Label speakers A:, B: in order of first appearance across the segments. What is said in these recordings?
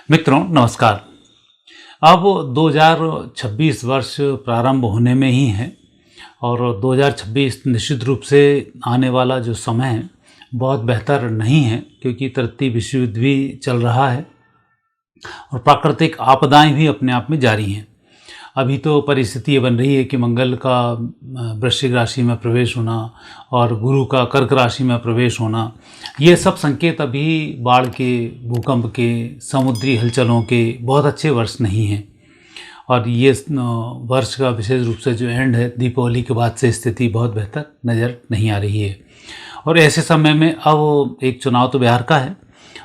A: मित्रों नमस्कार। अब 2026 वर्ष प्रारंभ होने में ही है और 2026 निश्चित रूप से आने वाला जो समय है बहुत बेहतर नहीं है, क्योंकि तृतीय विश्व युद्ध भी चल रहा है और प्राकृतिक आपदाएं भी अपने आप में जारी हैं। अभी तो परिस्थिति ये बन रही है कि मंगल का वृश्चिक राशि में प्रवेश होना और गुरु का कर्क राशि में प्रवेश होना, ये सब संकेत अभी बाढ़ के, भूकंप के, समुद्री हलचलों के बहुत अच्छे वर्ष नहीं हैं। और ये वर्ष का विशेष रूप से जो एंड है, दीपावली के बाद से स्थिति बहुत बेहतर नज़र नहीं आ रही है। और ऐसे समय में अब एक चुनाव तो बिहार का है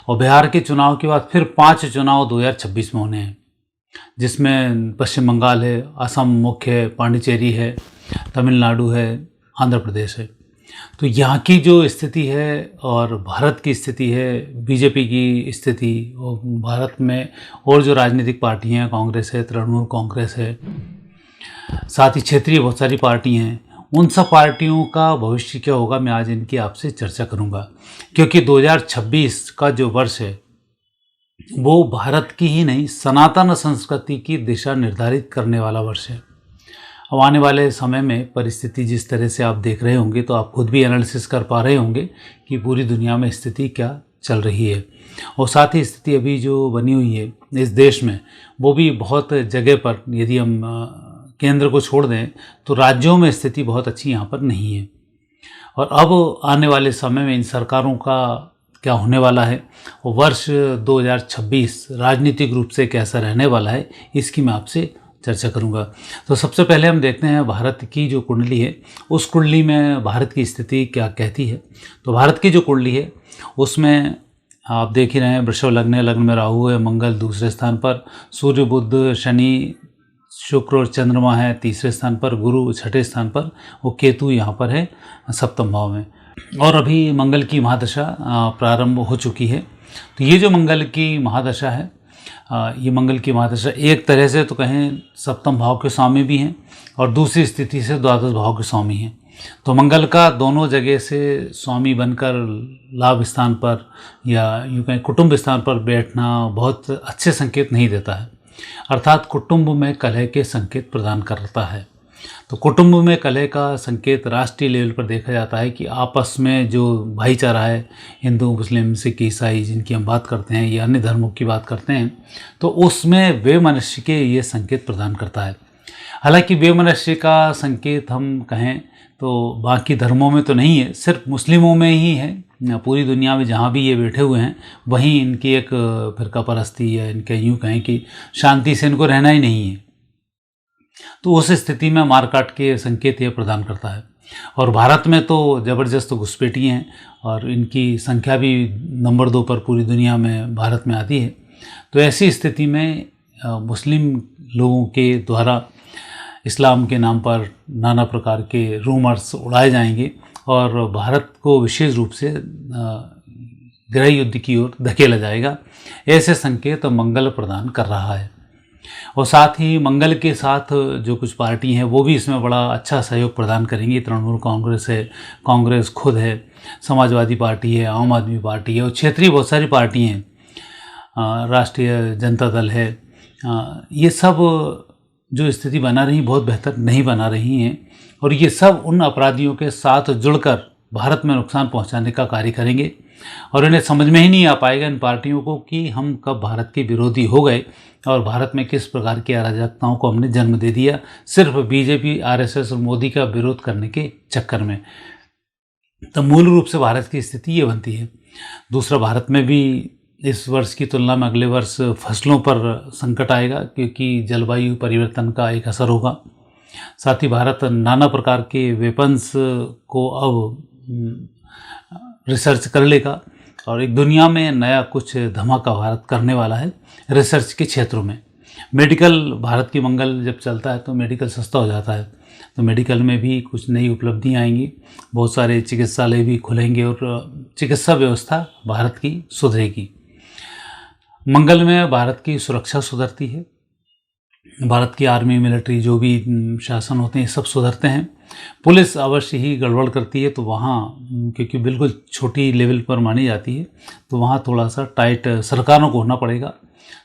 A: और बिहार के चुनाव के बाद फिर 5 चुनाव 2026 में होने हैं, जिसमें पश्चिम बंगाल है, असम मुख्य है, पांडिचेरी है, तमिलनाडु है, आंध्र प्रदेश है। तो यहाँ की जो स्थिति है और भारत की स्थिति है, बीजेपी की स्थिति और भारत में और जो राजनीतिक पार्टियाँ हैं, कांग्रेस है, तृणमूल कांग्रेस है, साथ ही क्षेत्रीय बहुत सारी पार्टी हैं, उन सब पार्टियों का भविष्य क्या होगा, मैं आज इनकी आपसे चर्चा करूँगा। क्योंकि 2026 का जो वर्ष है वो भारत की ही नहीं, सनातन संस्कृति की दिशा निर्धारित करने वाला वर्ष है। अब आने वाले समय में परिस्थिति जिस तरह से आप देख रहे होंगे तो आप खुद भी एनालिसिस कर पा रहे होंगे कि पूरी दुनिया में स्थिति क्या चल रही है। और साथ ही स्थिति अभी जो बनी हुई है इस देश में, वो भी बहुत जगह पर, यदि हम केंद्र को छोड़ दें तो राज्यों में स्थिति बहुत अच्छी यहाँ पर नहीं है। और अब आने वाले समय में इन सरकारों का क्या होने वाला है और वर्ष 2026 राजनीतिक रूप से कैसा रहने वाला है, इसकी मैं आपसे चर्चा करूंगा। तो सबसे पहले हम देखते हैं भारत की जो कुंडली है, उस कुंडली में भारत की स्थिति क्या कहती है। तो भारत की जो कुंडली है उसमें आप देख ही रहे हैं, वृषभ लग्न है, लग्न में राहु है, मंगल दूसरे स्थान पर, सूर्य बुध शनि शुक्र और चंद्रमा है तीसरे स्थान पर, गुरु छठे स्थान पर, वो केतु यहाँ पर है सप्तम भाव में। और अभी मंगल की महादशा प्रारंभ हो चुकी है। तो ये जो मंगल की महादशा है, ये मंगल की महादशा एक तरह से तो कहें सप्तम भाव के स्वामी भी हैं और दूसरी स्थिति से द्वादश भाव के स्वामी हैं। तो मंगल का दोनों जगह से स्वामी बनकर लाभ स्थान पर या यूँ कहें कुटुंब स्थान पर बैठना बहुत अच्छे संकेत नहीं देता है, अर्थात कुटुंब में कलह के संकेत प्रदान करता है। तो कुटुंब में कलह का संकेत राष्ट्रीय लेवल पर देखा जाता है कि आपस में जो भाईचारा है, हिंदू मुस्लिम सिख ईसाई जिनकी हम बात करते हैं या अन्य धर्मों की बात करते हैं, तो उसमें वैमनस्य के ये संकेत प्रदान करता है। हालांकि वैमनस्य का संकेत हम कहें तो बाकी धर्मों में तो नहीं है, सिर्फ मुस्लिमों में ही है। पूरी दुनिया में जहाँ भी ये बैठे हुए हैं वहीं इनकी एक फिरका परस्ती है, इनके यूँ कहें कि शांति से इनको रहना ही नहीं है। तो उस स्थिति में मारकाट के संकेत ये प्रदान करता है। और भारत में तो ज़बरदस्त घुसपैठी हैं और इनकी संख्या भी नंबर 2 पर पूरी दुनिया में भारत में आती है। तो ऐसी स्थिति में मुस्लिम लोगों के द्वारा इस्लाम के नाम पर नाना प्रकार के रूमर्स उड़ाए जाएंगे और भारत को विशेष रूप से गृह युद्ध की ओर धकेला जाएगा, ऐसे संकेत मंगल प्रदान कर रहा है। और साथ ही मंगल के साथ जो कुछ पार्टी हैं वो भी इसमें बड़ा अच्छा सहयोग प्रदान करेंगी। तृणमूल कांग्रेस है, कांग्रेस खुद है, समाजवादी पार्टी है, आम आदमी पार्टी है और क्षेत्रीय बहुत सारी पार्टी हैं, राष्ट्रीय जनता दल है। ये सब जो स्थिति बना रही बहुत बेहतर नहीं बना रही हैं और ये सब उन अपराधियों के साथ जुड़कर भारत में नुकसान पहुंचाने का कार्य करेंगे। और इन्हें समझ में ही नहीं आ पाएगा इन पार्टियों को कि हम कब भारत के विरोधी हो गए और भारत में किस प्रकार की अराजकताओं को हमने जन्म दे दिया, सिर्फ बीजेपी, आरएसएस और मोदी का विरोध करने के चक्कर में। तो मूल रूप से भारत की स्थिति ये बनती है। दूसरा, भारत में भी इस वर्ष की तुलना में अगले वर्ष फसलों पर संकट आएगा, क्योंकि जलवायु परिवर्तन का एक असर होगा। साथ ही भारत नाना प्रकार के वेपन्स को अब रिसर्च कर लेगा और एक दुनिया में नया कुछ धमाका भारत करने वाला है रिसर्च के क्षेत्रों में। मेडिकल, भारत की मंगल जब चलता है तो मेडिकल सस्ता हो जाता है, तो मेडिकल में भी कुछ नई उपलब्धियाँ आएंगी, बहुत सारे चिकित्सालय भी खुलेंगे और चिकित्सा व्यवस्था भारत की सुधरेगी। मंगल में भारत की सुरक्षा सुधरती है, भारत की आर्मी, मिलिट्री, जो भी शासन होते हैं सब सुधरते हैं। पुलिस अवश्य ही गड़बड़ करती है, तो वहाँ क्योंकि बिल्कुल छोटी लेवल पर मानी जाती है, तो वहाँ थोड़ा सा टाइट सरकारों को होना पड़ेगा।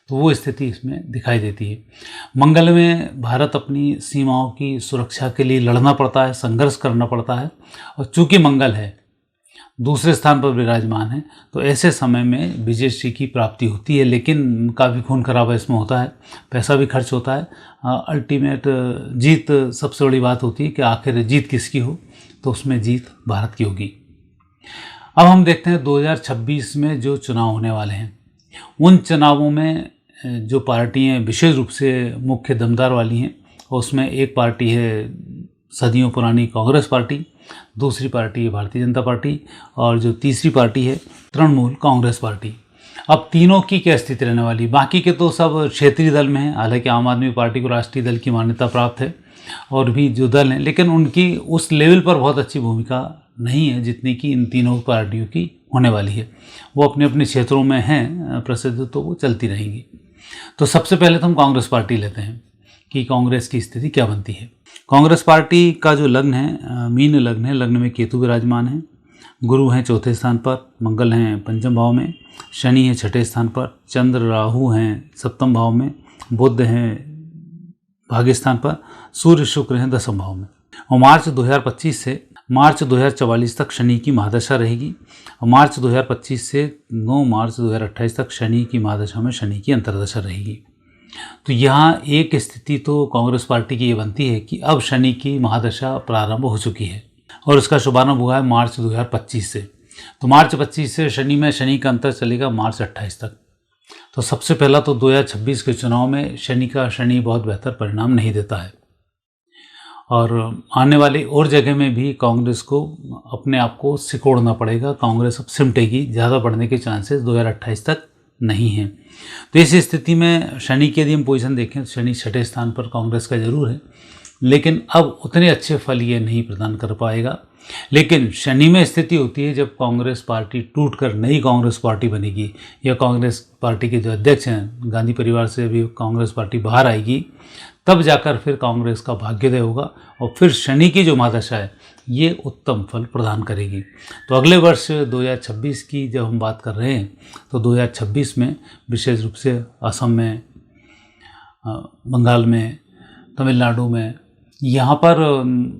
A: तो वो स्थिति इसमें दिखाई देती है। मंगल में भारत अपनी सीमाओं की सुरक्षा के लिए लड़ना पड़ता है, संघर्ष करना पड़ता है, और चूंकि मंगल है दूसरे स्थान पर विराजमान है, तो ऐसे समय में विजयश्री की प्राप्ति होती है, लेकिन काफ़ी खून खराबा इसमें होता है, पैसा भी खर्च होता है। अल्टीमेट जीत सबसे बड़ी बात होती है कि आखिर जीत किसकी हो, तो उसमें जीत भारत की होगी। अब हम देखते हैं 2026 में जो चुनाव होने वाले हैं, उन चुनावों में जो पार्टियां विशेष रूप से मुख्य दमदार वाली हैं, उसमें एक पार्टी है सदियों पुरानी कांग्रेस पार्टी, दूसरी पार्टी है भारतीय जनता पार्टी, और जो तीसरी पार्टी है तृणमूल कांग्रेस पार्टी। अब तीनों की क्या स्थिति रहने वाली, बाकी के तो सब क्षेत्रीय दल में हैं, हालांकि आम आदमी पार्टी को राष्ट्रीय दल की मान्यता प्राप्त है और भी जो दल हैं, लेकिन उनकी उस लेवल पर बहुत अच्छी भूमिका नहीं है जितनी कि इन तीनों पार्टियों की होने वाली है। वो अपने अपने क्षेत्रों में हैं प्रसिद्ध, तो वो चलती रहेंगी। तो सबसे पहले तो हम कांग्रेस पार्टी लेते हैं कि कांग्रेस की स्थिति क्या बनती है। कांग्रेस पार्टी का जो लग्न है मीन लग्न है, लग्न में केतु विराजमान है, गुरु हैं चौथे स्थान पर, मंगल हैं पंचम भाव में, शनि है छठे स्थान पर, चंद्र राहु हैं सप्तम भाव में, बुध हैं भाग्य स्थान पर, सूर्य शुक्र हैं दसम भाव में। और मार्च 2025 से मार्च 2044 तक शनि की महादशा रहेगी, और मार्च 2025 से 9 मार्च 2028 तक शनि की महादशा में शनि की अंतर्दशा रहेगी। तो यहाँ एक स्थिति तो कांग्रेस पार्टी की ये बनती है कि अब शनि की महादशा प्रारंभ हो चुकी है और इसका शुभारंभ हुआ है मार्च 2025 से। तो मार्च 25 से शनि का अंतर चलेगा मार्च 28 तक। तो सबसे पहला तो 2026 के चुनाव में शनि बहुत बेहतर परिणाम नहीं देता है, और आने वाली और जगह में भी कांग्रेस को अपने आप को सिकोड़ना पड़ेगा। कांग्रेस अब सिमटेगी, ज़्यादा बढ़ने के चांसेस 2028 तक नहीं हैं। तो इस स्थिति में शनि की यदि हम पोजीशन देखें तो शनि छठे स्थान पर कांग्रेस का जरूर है, लेकिन अब उतने अच्छे फल ये नहीं प्रदान कर पाएगा। लेकिन शनि में स्थिति होती है जब कांग्रेस पार्टी टूटकर नई कांग्रेस पार्टी बनेगी, या कांग्रेस पार्टी के जो अध्यक्ष हैं गांधी परिवार से भी कांग्रेस पार्टी बाहर आएगी, तब जाकर फिर कांग्रेस का भाग्योदय होगा, और फिर शनि की जो महादशा है ये उत्तम फल प्रदान करेगी। तो अगले वर्ष 2026 की जब हम बात कर रहे हैं तो 2026 में विशेष रूप से असम में, बंगाल में, तमिलनाडु में, यहाँ पर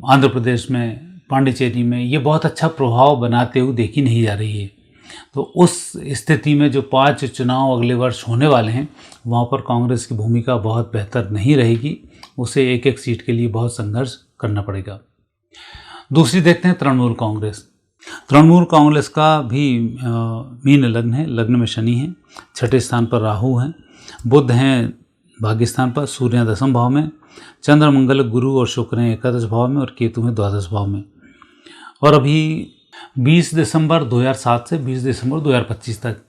A: आंध्र प्रदेश में, पांडिचेरी में ये बहुत अच्छा प्रभाव बनाते हुए देखी नहीं जा रही है। तो उस स्थिति में जो 5 चुनाव अगले वर्ष होने वाले हैं वहाँ पर कांग्रेस की भूमिका बहुत बेहतर नहीं रहेगी, उसे एक एक सीट के लिए बहुत संघर्ष करना पड़ेगा। दूसरी देखते हैं तृणमूल कांग्रेस। तृणमूल कांग्रेस का भी मीन लग्न है, लग्न में शनि है, छठे स्थान पर राहु हैं, बुध हैं भाग्य स्थान पर, सूर्य दसम भाव में, चंद्र मंगल गुरु और शुक्र हैं एकादश भाव में, और केतु हैं द्वादश भाव में। और अभी 20 दिसंबर 2007 से 20 दिसंबर 2025 तक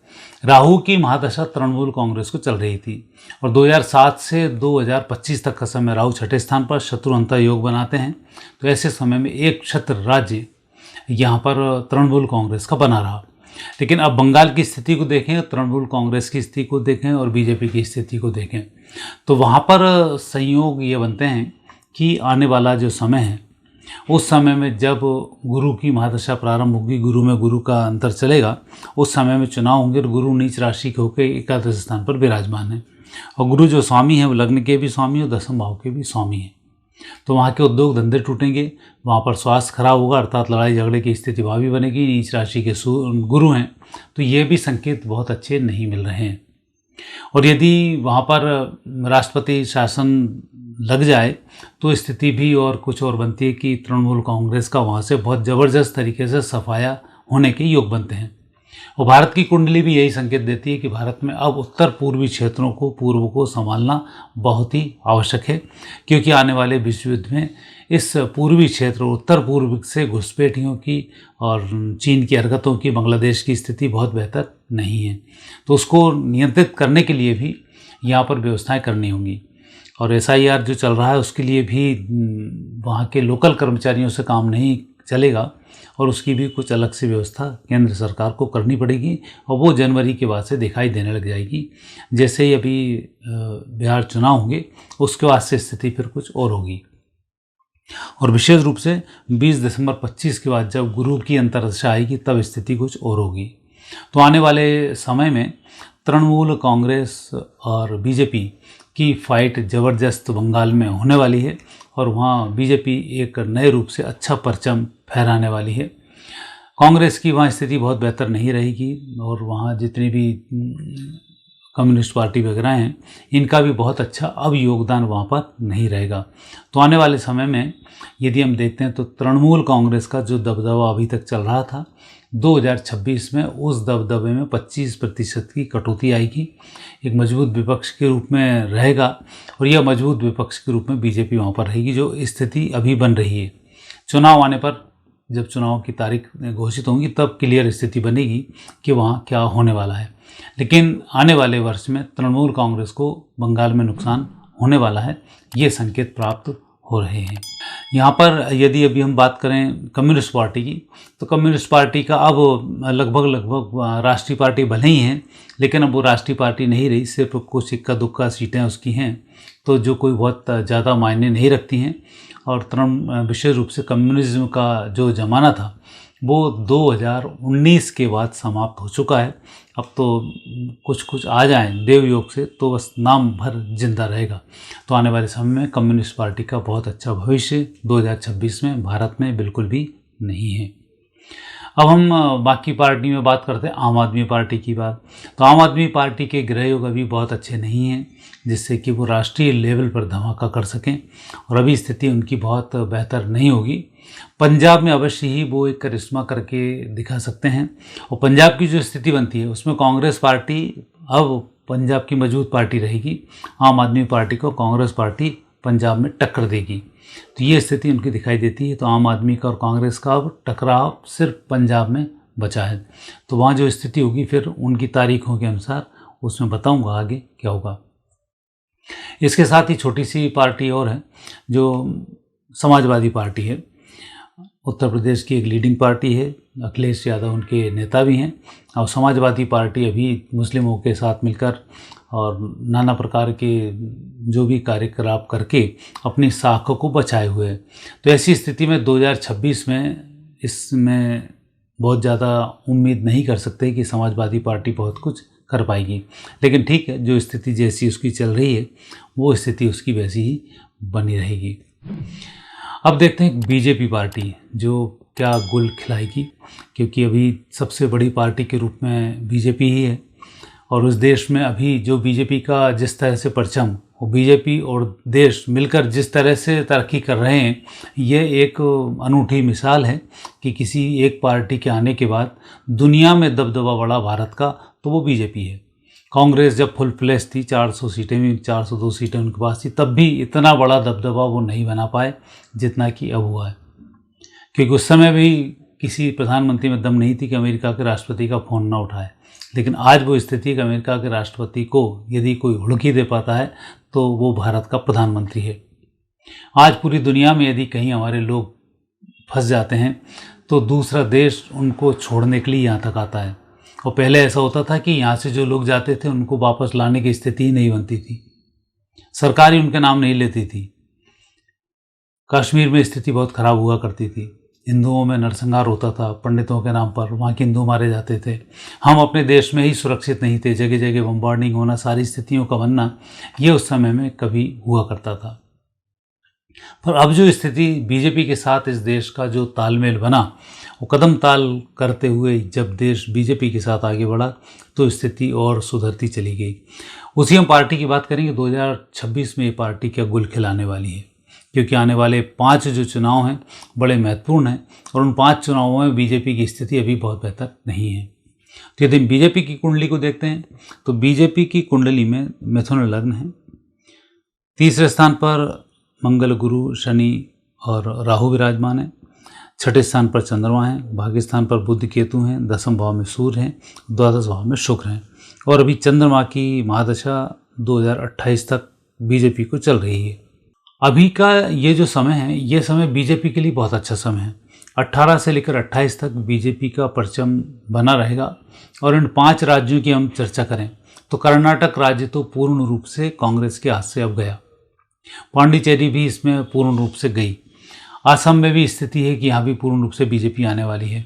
A: राहु की महादशा तृणमूल कांग्रेस को चल रही थी, और 2007 से 2025 तक का समय राहु छठे स्थान पर शत्रु अंतर योग बनाते हैं। तो ऐसे समय में एक छत्र राज्य यहाँ पर तृणमूल कांग्रेस का बना रहा। लेकिन अब बंगाल की स्थिति को देखें, तृणमूल कांग्रेस की स्थिति को देखें और बीजेपी की स्थिति को देखें, तो वहाँ पर संयोग ये बनते हैं कि आने वाला जो समय है उस समय में जब गुरु की महादशा प्रारंभ होगी, गुरु में गुरु का अंतर चलेगा, उस समय में चुनाव होंगे, और गुरु नीच राशि के होकर एकादश स्थान पर विराजमान है, और गुरु जो स्वामी है वो लग्न के भी स्वामी और दसम भाव के भी स्वामी हैं। तो वहाँ के उद्योग धंधे टूटेंगे, वहाँ पर स्वास्थ्य खराब होगा, अर्थात लड़ाई झगड़े की स्थिति वहाँ भी बनेगी। नीच राशि के गुरु हैं, तो ये भी संकेत बहुत अच्छे नहीं मिल रहे हैं। और यदि वहाँ पर राष्ट्रपति शासन लग जाए तो स्थिति भी और कुछ और बनती है कि तृणमूल कांग्रेस का वहाँ से बहुत ज़बरदस्त तरीके से सफाया होने के योग बनते हैं। और भारत की कुंडली भी यही संकेत देती है कि भारत में अब उत्तर पूर्वी क्षेत्रों को, पूर्व को संभालना बहुत ही आवश्यक है, क्योंकि आने वाले विश्व युद्ध में इस पूर्वी क्षेत्र, उत्तर पूर्व से घुसपैठियों की और चीन की हरकतों की बांग्लादेश की स्थिति बहुत बेहतर नहीं है। तो उसको नियंत्रित करने के लिए भी यहाँ पर व्यवस्थाएं करनी होंगी, और SIR जो चल रहा है उसके लिए भी वहाँ के लोकल कर्मचारियों से काम नहीं चलेगा, और उसकी भी कुछ अलग से व्यवस्था केंद्र सरकार को करनी पड़ेगी, और वो जनवरी के बाद से दिखाई देने लग जाएगी। जैसे ही अभी बिहार चुनाव होंगे उसके बाद से स्थिति फिर कुछ और होगी। और विशेष रूप से 20 दिसंबर 25 के बाद जब गुरु की अंतर्दशा आएगी तब स्थिति कुछ और होगी। तो आने वाले समय में तृणमूल कांग्रेस और बीजेपी की फाइट ज़बरदस्त बंगाल में होने वाली है और वहाँ बीजेपी एक नए रूप से अच्छा परचम फहराने वाली है। कांग्रेस की वहाँ स्थिति बहुत बेहतर नहीं रहेगी और वहाँ जितनी भी कम्युनिस्ट पार्टी वगैरह हैं इनका भी बहुत अच्छा अब योगदान वहाँ पर नहीं रहेगा। तो आने वाले समय में यदि हम देखते हैं तो तृणमूल कांग्रेस का जो दबदबा अभी तक चल रहा था 2026 में उस दबदबे में 25% की कटौती आएगी। एक मजबूत विपक्ष के रूप में रहेगा और यह मजबूत विपक्ष के रूप में बीजेपी वहाँ पर रहेगी, जो स्थिति अभी बन रही है। चुनाव आने पर जब चुनाव की तारीख घोषित होंगी तब क्लियर स्थिति बनेगी कि वहाँ क्या होने वाला है। लेकिन आने वाले वर्ष में तृणमूल कांग्रेस को बंगाल में नुकसान होने वाला है, ये संकेत प्राप्त हो रहे हैं। यहाँ पर यदि अभी हम बात करें कम्युनिस्ट पार्टी की, तो कम्युनिस्ट पार्टी का अब लगभग राष्ट्रीय पार्टी भले ही हैं, लेकिन अब वो राष्ट्रीय पार्टी नहीं रही, सिर्फ कुछ इक्का दुक्का सीटें उसकी हैं, तो जो कोई बहुत ज़्यादा मायने नहीं रखती हैं। और विशेष रूप से कम्युनिज्म का जो ज़माना था वो 2019 के बाद समाप्त हो चुका है। अब तो कुछ आ जाएं देव योग से तो बस नाम भर जिंदा रहेगा। तो आने वाले समय में कम्युनिस्ट पार्टी का बहुत अच्छा भविष्य 2026 में भारत में बिल्कुल भी नहीं है। अब हम बाकी पार्टी में बात करते हैं आम आदमी पार्टी की बात। तो आम आदमी पार्टी के गृहयोग अभी बहुत अच्छे नहीं हैं जिससे कि वो राष्ट्रीय लेवल पर धमाका कर सकें और अभी स्थिति उनकी बहुत बेहतर नहीं होगी। पंजाब में अवश्य ही वो एक करिश्मा करके दिखा सकते हैं और पंजाब की जो स्थिति बनती है उसमें कांग्रेस पार्टी अब पंजाब की मजबूत पार्टी रहेगी। आम आदमी पार्टी को कांग्रेस पार्टी पंजाब में टक्कर देगी, तो ये स्थिति उनकी दिखाई देती है। तो आम आदमी का और कांग्रेस का अब टकराव सिर्फ पंजाब में बचा है। तो वहाँ जो स्थिति होगी फिर उनकी तारीखों के अनुसार उसमें बताऊंगा आगे क्या होगा। इसके साथ ही छोटी सी पार्टी और है जो समाजवादी पार्टी है। उत्तर प्रदेश की एक लीडिंग पार्टी है, अखिलेश यादव उनके नेता भी हैं और समाजवादी पार्टी अभी मुस्लिमों के साथ मिलकर और नाना प्रकार के जो भी कार्यकलाप करके अपनी साख को बचाए हुए है। तो ऐसी स्थिति में 2026 में इसमें बहुत ज़्यादा उम्मीद नहीं कर सकते कि समाजवादी पार्टी बहुत कुछ कर पाएगी, लेकिन ठीक है, जो स्थिति जैसी उसकी चल रही है वो स्थिति उसकी वैसी ही बनी रहेगी। अब देखते हैं बीजेपी पार्टी जो क्या गुल खिलाएगी, क्योंकि अभी सबसे बड़ी पार्टी के रूप में बीजेपी ही है और उस देश में अभी जो बीजेपी का जिस तरह से परचम वो बीजेपी और देश मिलकर जिस तरह से तरक्की कर रहे हैं, ये एक अनूठी मिसाल है कि किसी एक पार्टी के आने के बाद दुनिया में दबदबा बढ़ा भारत का तो वो बीजेपी है। कांग्रेस जब फुल फ्लैश थी, 400 सीटें भी 402 सीटें उनके पास थी, तब भी इतना बड़ा दबदबा वो नहीं बना पाए जितना कि अब हुआ है, क्योंकि उस समय भी किसी प्रधानमंत्री में दम नहीं थी कि अमेरिका के राष्ट्रपति का फ़ोन ना उठाए। लेकिन आज वो स्थिति कि अमेरिका के राष्ट्रपति को यदि कोई हुड़की दे पाता है तो वो भारत का प्रधानमंत्री है। आज पूरी दुनिया में यदि कहीं हमारे लोग फंस जाते हैं तो दूसरा देश उनको छोड़ने के लिए यहाँ तक आता है। और पहले ऐसा होता था कि यहाँ से जो लोग जाते थे उनको वापस लाने की स्थिति ही नहीं बनती थी, सरकार ही उनके नाम नहीं लेती थी। कश्मीर में स्थिति बहुत ख़राब हुआ करती थी, हिंदुओं में नरसंहार होता था पंडितों के नाम पर, वहाँ के हिंदू मारे जाते थे। हम अपने देश में ही सुरक्षित नहीं थे, जगह जगह बम्बार्डिंग होना, सारी स्थितियों का बनना, ये उस समय में कभी हुआ करता था। पर अब जो स्थिति बीजेपी के साथ इस देश का जो तालमेल बना, वो कदम ताल करते हुए जब देश बीजेपी के साथ आगे बढ़ा तो स्थिति और सुधरती चली गई। उसी हम पार्टी की बात करेंगे 2026 में ये पार्टी क्या गुल खिलाने वाली है, क्योंकि आने वाले 5 जो चुनाव हैं बड़े महत्वपूर्ण हैं और उन 5 चुनावों में बीजेपी की स्थिति अभी बहुत बेहतर नहीं है। तो यदि बीजेपी की कुंडली को देखते हैं तो बीजेपी की कुंडली में मिथुन लग्न है, तीसरे स्थान पर मंगल, गुरु, शनि और राहु विराजमान है, छठे स्थान पर चंद्रमा है, भाग्य स्थान पर बुध, केतु हैं, दसम भाव में सूर्य हैं, द्वादश भाव में शुक्र हैं। और अभी चंद्रमा की महादशा 2028 तक बीजेपी को चल रही है। अभी का ये जो समय है, ये समय बीजेपी के लिए बहुत अच्छा समय है। 18 से लेकर 28 तक बीजेपी का परचम बना रहेगा। और इन 5 राज्यों की हम चर्चा करें तो कर्नाटक राज्य तो पूर्ण रूप से कांग्रेस के हाथ से अब गया, पांडिचेरी भी इसमें पूर्ण रूप से गई, असम में भी स्थिति है कि यहाँ भी पूर्ण रूप से बीजेपी आने वाली है।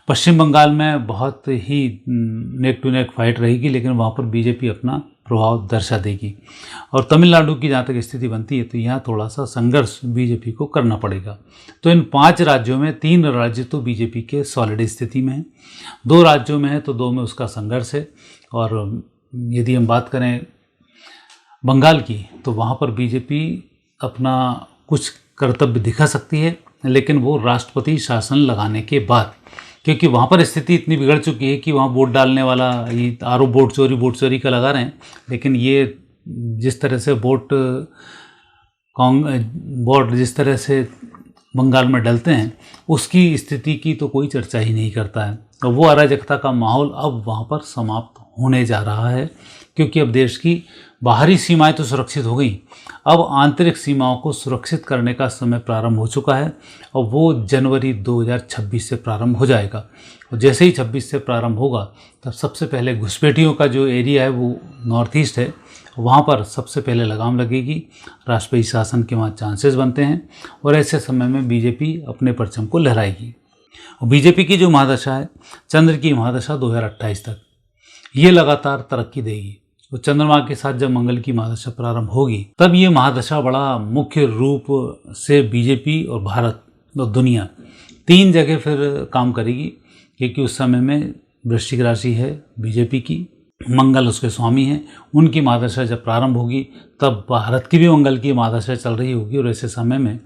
A: पश्चिम बंगाल में बहुत ही नेक टू नेक फाइट रहेगी, लेकिन वहाँ पर बीजेपी अपना प्रभाव दर्शा देगी। और तमिलनाडु की जहाँ तक स्थिति बनती है तो यहाँ थोड़ा सा संघर्ष बीजेपी को करना पड़ेगा। तो इन 5 राज्यों में 3 राज्य तो बीजेपी के सॉलिड स्थिति में हैं, 2 राज्यों में है तो 2 में उसका संघर्ष है। और यदि हम बात करें बंगाल की तो वहाँ पर बीजेपी अपना कुछ कर्तव्य दिखा सकती है, लेकिन वो राष्ट्रपति शासन लगाने के बाद, क्योंकि वहाँ पर स्थिति इतनी बिगड़ चुकी है कि वहाँ वोट डालने वाला ये आरोप वोट चोरी का लगा रहे हैं, लेकिन ये जिस तरह से वोट जिस तरह से बंगाल में डलते हैं उसकी स्थिति की तो कोई चर्चा ही नहीं करता है। तो वो अराजकता का माहौल अब वहाँ पर समाप्त होने जा रहा है, क्योंकि अब देश की बाहरी सीमाएं तो सुरक्षित हो गई, अब आंतरिक सीमाओं को सुरक्षित करने का समय प्रारंभ हो चुका है और वो जनवरी 2026 से प्रारंभ हो जाएगा। और जैसे ही 26 से प्रारंभ होगा तब सबसे पहले घुसपैठियों का जो एरिया है वो नॉर्थ ईस्ट है, वहाँ पर सबसे पहले लगाम लगेगी। राष्ट्रपति शासन के वहाँ चांसेस बनते हैं और ऐसे समय में बीजेपी अपने परचम को लहराएगी। और बीजेपी की जो महादशा है, चंद्र की महादशा 2028 तक, ये लगातार तरक्की देगी। तो चंद्रमा के साथ जब मंगल की महादशा प्रारंभ होगी तब ये महादशा बड़ा मुख्य रूप से बीजेपी और भारत और दुनिया 3 जगह फिर काम करेगी, क्योंकि उस समय में वृश्चिक राशि है बीजेपी की, मंगल उसके स्वामी हैं, उनकी महादशा जब प्रारंभ होगी तब भारत की भी मंगल की महादशा चल रही होगी और ऐसे समय में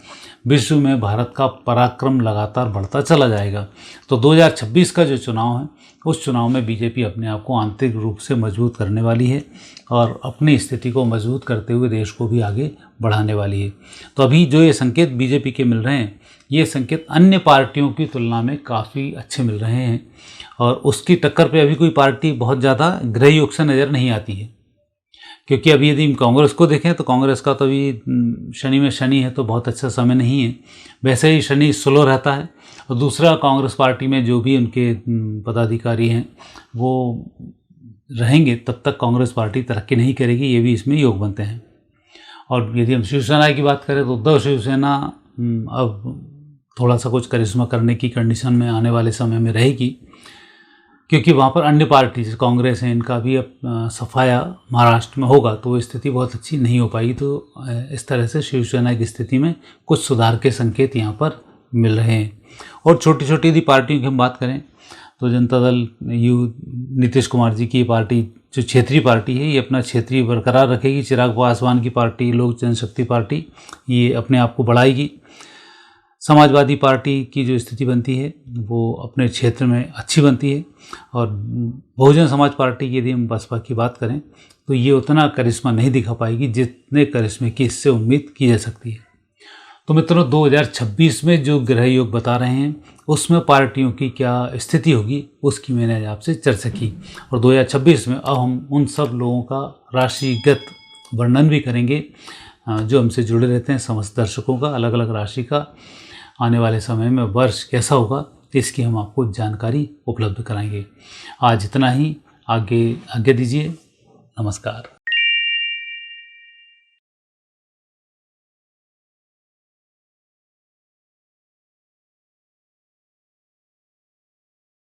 A: विश्व में भारत का पराक्रम लगातार बढ़ता चला जाएगा। तो 2026 का जो चुनाव है उस चुनाव में बीजेपी अपने आप को आंतरिक रूप से मजबूत करने वाली है और अपनी स्थिति को मजबूत करते हुए देश को भी आगे बढ़ाने वाली है। तो अभी जो ये संकेत बीजेपी के मिल रहे हैं, ये संकेत अन्य पार्टियों की तुलना में काफ़ी अच्छे मिल रहे हैं और उसकी टक्कर पे अभी कोई पार्टी बहुत ज़्यादा ग्रह योग से नज़र नहीं आती है। क्योंकि अभी यदि हम कांग्रेस को देखें तो कांग्रेस का तो अभी शनि में शनि है तो बहुत अच्छा समय नहीं है, वैसे ही शनि स्लो रहता है। और दूसरा, कांग्रेस पार्टी में जो भी उनके पदाधिकारी हैं वो रहेंगे तब तक कांग्रेस पार्टी तरक्की नहीं करेगी, ये भी इसमें योग बनते हैं। और यदि हम शिवसेना की बात करें तो उद्धव शिवसेना अब थोड़ा सा कुछ करिश्मा करने की कंडीशन में आने वाले समय में रहेगी, क्योंकि वहाँ पर अन्य पार्टी जैसे कांग्रेस है इनका भी अब सफाया महाराष्ट्र में होगा तो वो स्थिति बहुत अच्छी नहीं हो पाई। तो इस तरह से शिवसेना की स्थिति में कुछ सुधार के संकेत यहाँ पर मिल रहे हैं। और छोटी छोटी यदि पार्टियों की हम बात करें तो जनता दल नीतीश कुमार जी की पार्टी जो क्षेत्रीय पार्टी है ये अपना क्षेत्रीय बरकरार रखेगी। चिराग पासवान की पार्टी लोक जनशक्ति पार्टी ये अपने आप को बढ़ाएगी। समाजवादी पार्टी की जो स्थिति बनती है वो अपने क्षेत्र में अच्छी बनती है। और बहुजन समाज पार्टी की यदि हम बसपा की बात करें तो ये उतना करिश्मा नहीं दिखा पाएगी जितने करिश्मे की इससे उम्मीद की जा सकती है। तो मित्रों, 2026 में जो ग्रह योग बता रहे हैं उसमें पार्टियों की क्या स्थिति होगी उसकी मैंने आज आपसे चर्चा की। और 2026 में अब हम उन सब लोगों का राशिगत वर्णन भी करेंगे जो हमसे जुड़े रहते हैं, समस्त दर्शकों का अलग अलग राशि का आने वाले समय में वर्ष कैसा होगा इसकी हम आपको जानकारी उपलब्ध कराएंगे। आज इतना ही, आगे आज्ञा दीजिए। नमस्कार।